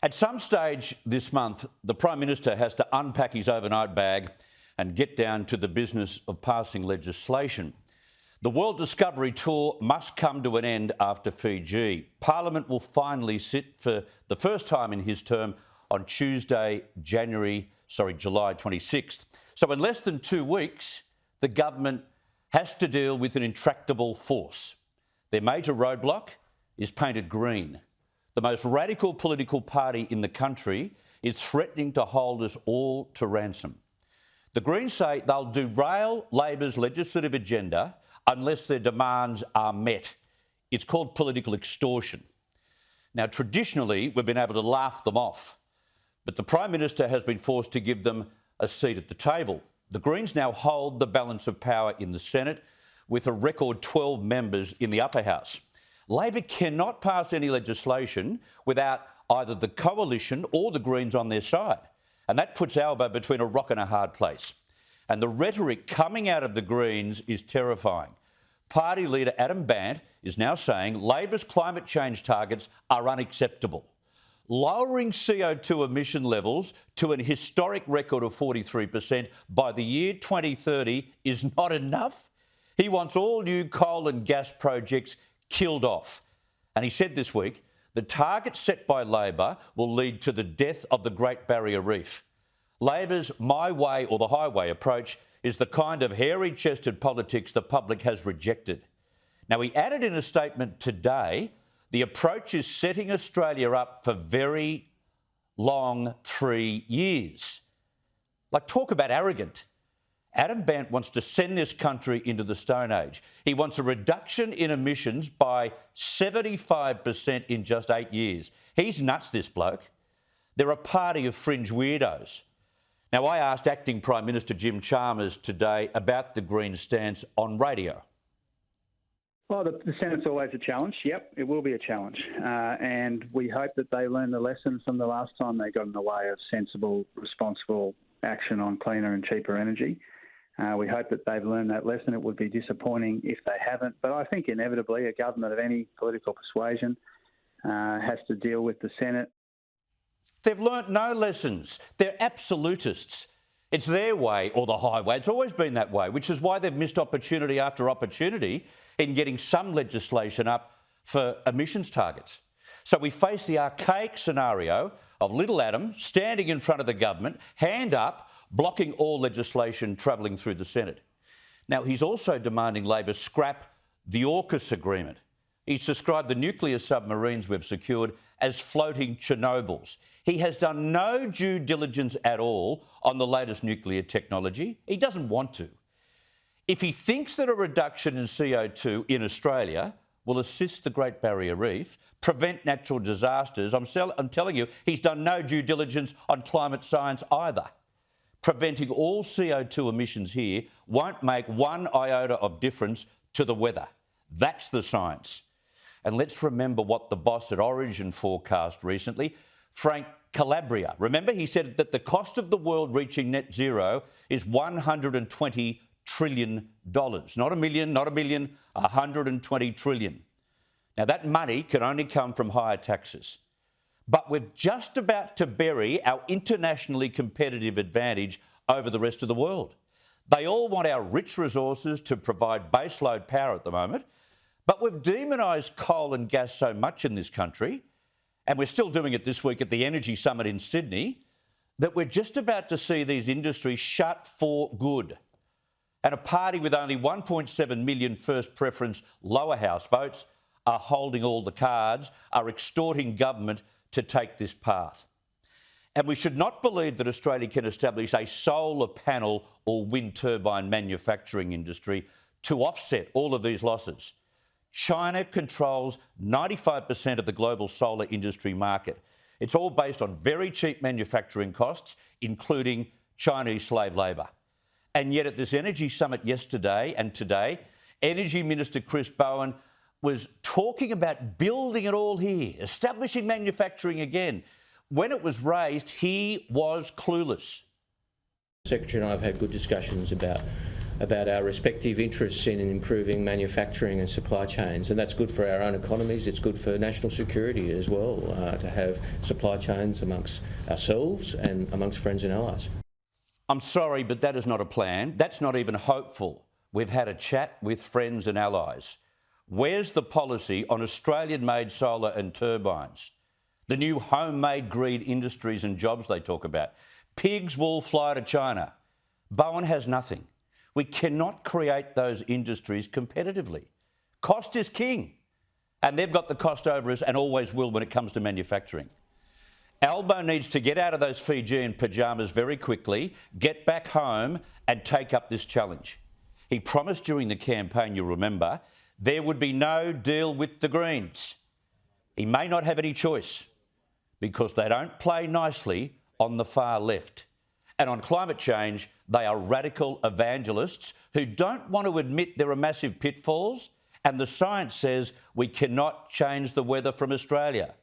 At some stage this month, the Prime Minister has to unpack his overnight bag and get down to the business of passing legislation. The World Discovery Tour must come to an end after Fiji. Parliament will finally sit for the first time in his term on Tuesday, July 26th. So in less than 2 weeks, the government has to deal with an intractable force. Their major roadblock is painted green. The most radical political party in the country is threatening to hold us all to ransom. The Greens say they'll derail Labor's legislative agenda unless their demands are met. It's called political extortion. Now, traditionally, we've been able to laugh them off, but the Prime Minister has been forced to give them a seat at the table. The Greens now hold the balance of power in the Senate with a record 12 members in the upper house. Labor cannot pass any legislation without either the coalition or the Greens on their side. And that puts Albo between a rock and a hard place. And the rhetoric coming out of the Greens is terrifying. Party leader Adam Bandt is now saying Labor's climate change targets are unacceptable. Lowering CO2 emission levels to an historic record of 43% by the year 2030 is not enough. He wants all new coal and gas projects killed off. And he said this week, the target set by Labor will lead to the death of the Great Barrier Reef. Labor's my way or the highway approach is the kind of hairy-chested politics the public has rejected. Now, he added in a statement today, the approach is setting Australia up for very long 3 years. Like, talk about arrogant. Adam Bandt wants to send this country into the Stone Age. He wants a reduction in emissions by 75% in just 8 years. He's nuts, this bloke. They're a party of fringe weirdos. Now, I asked Acting Prime Minister Jim Chalmers today about the Greens' stance on radio. Well, the Senate's always a challenge. Yep, it will be a challenge. And we hope that they learn the lesson from the last time they got in the way of sensible, responsible action on cleaner and cheaper energy. We hope that they've learned that lesson. It would be disappointing if they haven't. But I think inevitably a government of any political persuasion has to deal with the Senate. They've learnt no lessons. They're absolutists. It's their way or the highway. It's always been that way, which is why they've missed opportunity after opportunity in getting some legislation up for emissions targets. So we face the archaic scenario of little Adam standing in front of the government, hand up, blocking all legislation travelling through the Senate. Now, he's also demanding Labor scrap the AUKUS agreement. He's described the nuclear submarines we've secured as floating Chernobyls. He has done no due diligence at all on the latest nuclear technology. He doesn't want to. If he thinks that a reduction in CO2 in Australia will assist the Great Barrier Reef, prevent natural disasters, I'm telling you, he's done no due diligence on climate science either. Preventing all CO2 emissions here won't make one iota of difference to the weather. That's the science. And let's remember what the boss at Origin forecast recently, Frank Calabria. Remember, he said that the cost of the world reaching net zero is $120 trillion. Not a million, not a billion, 120 trillion. Now, that money can only come from higher taxes. But we're just about to bury our internationally competitive advantage over the rest of the world. They all want our rich resources to provide baseload power at the moment, but we've demonised coal and gas so much in this country, and we're still doing it this week at the Energy Summit in Sydney, that we're just about to see these industries shut for good. And a party with only 1.7 million first preference lower house votes are holding all the cards, are extorting government to take this path. And we should not believe that Australia can establish a solar panel or wind turbine manufacturing industry to offset all of these losses. China controls 95% of the global solar industry market. It's all based on very cheap manufacturing costs, including Chinese slave labour. And yet at this Energy Summit yesterday and today, Energy Minister Chris Bowen was talking about building it all here, establishing manufacturing again. When it was raised, he was clueless. The Secretary and I have had good discussions about about our respective interests in improving manufacturing and supply chains, and that's good for our own economies. It's good for national security as well, to have supply chains amongst ourselves and amongst friends and allies. I'm sorry, but that is not a plan. That's not even hopeful. We've had a chat with friends and allies. Where's the policy on Australian-made solar and turbines? The new homemade green industries and jobs they talk about. Pigs will fly to China. Bowen has nothing. We cannot create those industries competitively. Cost is king. And they've got the cost over us and always will when it comes to manufacturing. Albo needs to get out of those Fijian pyjamas very quickly, get back home and take up this challenge. He promised during the campaign, you'll remember, there would be no deal with the Greens. He may not have any choice because they don't play nicely on the far left. And on climate change, they are radical evangelists who don't want to admit there are massive pitfalls, and the science says we cannot change the weather from Australia.